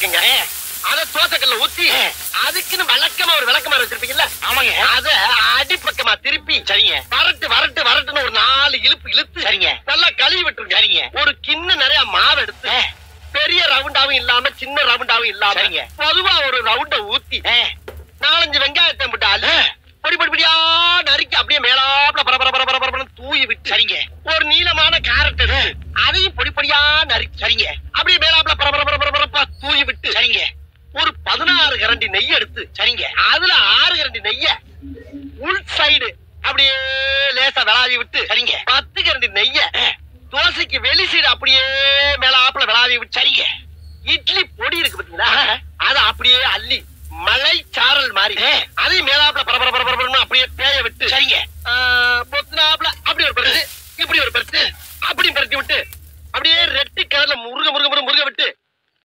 இருக்குங்க. அத தோசைக்கல்ல ஊத்தி அதுக்குன்னு வழக்கமா ஒரு விளக்கமாறு வச்சிருப்பீங்கல்ல? ஆமாங்க. அத அடிப்பக்கமா திருப்பி சரிங்க. வரட்டுன்னு ஒரு 4 இழுப்பு இழுத்து சரிங்க. நல்லா கழுவி விட்டுருங்க. சரிங்க. ஒரு கிண்ண நிறைய மாவு எடுத்து பெரிய ரவுண்டாவும் இல்லாம சின்ன ரவுண்டாவும் இல்லாம சரிங்க. பொதுவா ஒரு ரவுண்ட ஊத்தி 4-5 வெங்காயத்தை போட்டு அள்ளி பொடி பொடி பொடியா நறுக்கி அப்படியே மேலாப்ல பரபரன்னு தூவி விட்டு சரிங்க. ஒரு நீளமான கேரட் அதையும் பொடி பொடியா நறுக்கி சரிங்க. அப்படியே மேலாப்ல பரபரப்பா தூவி விட்டு சரிங்க. ஒரு 16 கரண்டி நெய் எடுத்து சரிங்க. அதுல 6 கரண்டி நெய்ய உள் சைடு அப்படியே லேசா விளாவி விட்டு சரிங்க. 10 கரண்டி நெய்ய தோசைக்கு வெளி சைடு அப்படியே மேலாப்ல விளாவி விட்டு சரிங்க. இட்லி பொடி இருக்கு பாத்தீங்களா, அத அப்படியே அள்ளி மலை சாரல் மாதிரி அதையும் மேலாப்ல பரபரன்னு அப்படியே பேய விட்டு சரிங்க. பொத்துனாப்ல அப்படி ஒரு பருத்து இப்படி ஒரு பருத்து அப்படி பருத்தி விட்டு அப்படியே ரெட்டு கலர்ல முருக விட்டு